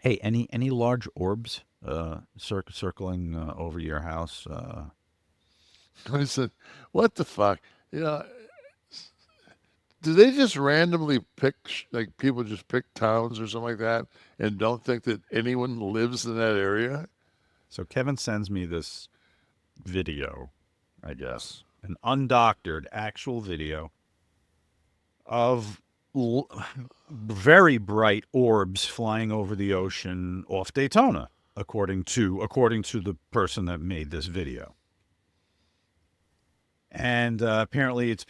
Hey, any large orbs circling over your house? I said, "What the fuck?" You know, do they just randomly pick like people just pick towns or something like that and don't think that anyone lives in that area? So Kevin sends me this video, I guess, an undoctored actual video of l- very bright orbs flying over the ocean off Daytona, according to the person that made this video. And apparently, it's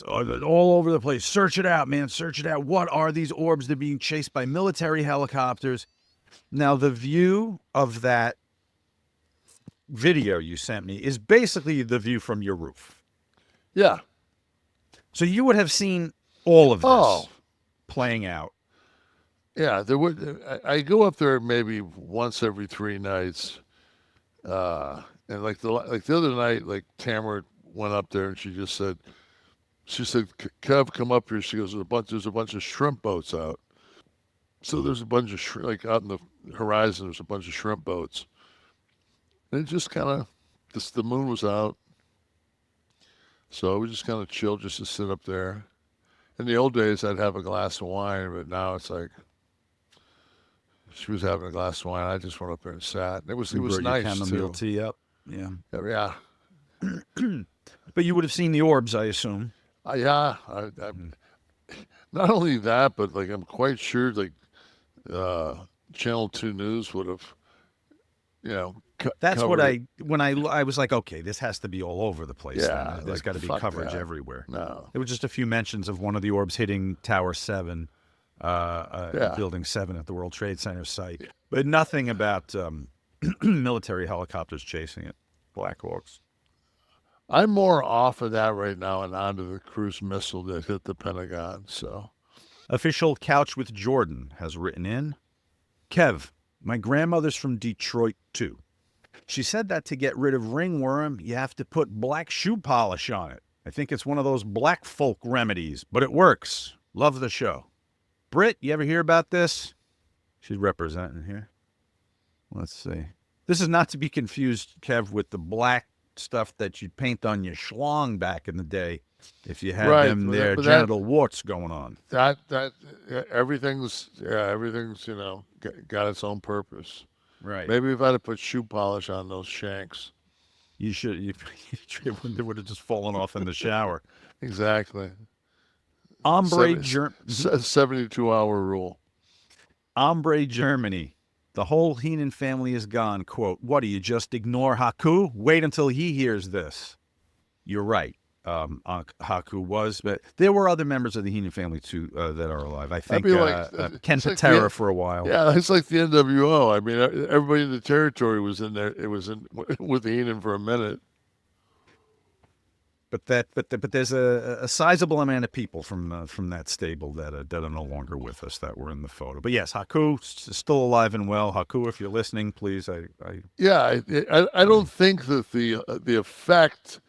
all over the place. Search it out, man. Search it out. What are these orbs? They're being chased by military helicopters. Now, the view of that video you sent me is basically the view from your roof. Yeah. So you would have seen all of Oh, this playing out. yeah. There would. I go up there maybe once every 3 nights, and like the other night, like Tamara went up there and she said, Kev, come up here. She goes, there's a bunch of shrimp boats out. So there's a bunch of like out in the horizon. There's a bunch of shrimp boats, and it just kind of, just the moon was out, so we just kind of chilled just to sit up there. In the old days, I'd have a glass of wine, but now it's like she was having a glass of wine. I just went up there and sat. It You was brought your nice chamomile too. tea up. Yeah. Yeah, But you would have seen the orbs, I assume. yeah. Not only that, but like I'm quite sure like uh, Channel Two News would have That's what covered it. I was like, okay, this has to be all over the place. Yeah, Then there's like got to be fuck coverage that. everywhere. No. There were just a few mentions of one of the orbs hitting Tower 7, Yeah. Building 7 at the World Trade Center site, but nothing about military helicopters chasing it, Black Hawks. I'm more off of that right now and onto the cruise missile that hit the Pentagon. So Official Couch with Jordan has written in Kev, my grandmother's from Detroit too. She said that to get rid of ringworm, you have to put black shoe polish on it. I think it's one of those black folk remedies, but it works. Love the show. Britt, you ever hear about this? She's representing here. Let's see. This is not to be confused, Kev, with the black stuff that you'd paint on your schlong back in the day if you had right, them there but that genital warts going on. that everything's got its own purpose. Right. Maybe if I'd have put shoe polish on those shanks. You should. They would have just fallen off in the shower. Exactly. Ombre, 72-hour rule. Ombre Germany. The whole Heenan family is gone. Quote, what do you just ignore Haku? Wait until he hears this. You're right. Haku was, but there were other members of the Heenan family too that are alive. I I'd think be like, Ken it's like Patera for a while. yeah, it's like the NWO. I mean, everybody in the territory was in there. It was in with Heenan for a minute. But there's a sizable amount of people from that stable that are no longer with us that were in the photo. But yes, Haku is still alive and well. Haku, if you're listening, please, Yeah, I don't think that the effect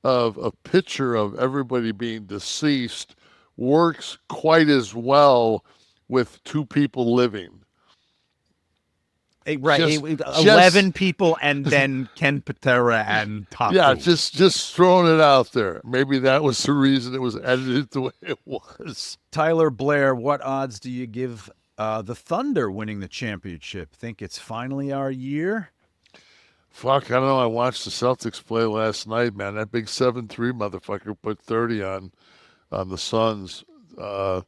of a picture of everybody being deceased works quite as well with two people living. right, Just 11 people, and then Ken Patera and yeah, Haku. just throwing it out there. Maybe that was the reason it was edited the way it was. Tyler Blair, what odds do you give the Thunder winning the championship? Think it's finally our year? Fuck, I don't know. I watched the Celtics play last night, man. That big 7-3 motherfucker put 30 on the Suns. Uh,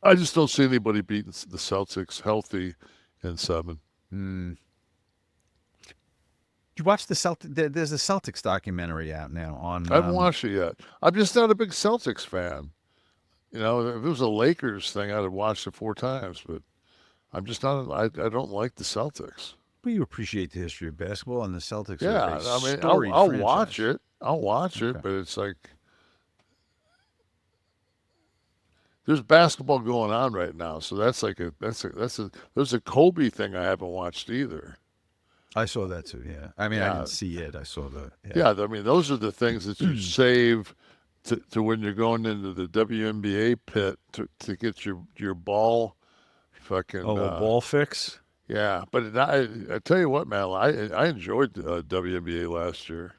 I just don't see anybody beating the Celtics healthy in seven. Hmm. Did you watch the Celtic? There's a Celtics documentary out now on. I haven't watched it yet. I'm just not a big Celtics fan. You know, if it was a Lakers thing, I'd have watched it 4 times. But I'm just not. I don't like the Celtics. Well, you appreciate the history of basketball, and the Celtics are a Yeah, I mean, storied I'll watch franchise. it. I'll watch it, Okay. but it's like there's basketball going on right now, so there's a Kobe thing I haven't watched either. I saw that too. Yeah. I mean, I Yeah, didn't see it. I saw the. yeah. Yeah. I mean, those are the things that you save to when you're going into the WNBA pit to get your ball fucking. Oh, a ball fix. Yeah, but I tell you what, man, I enjoyed WNBA last year.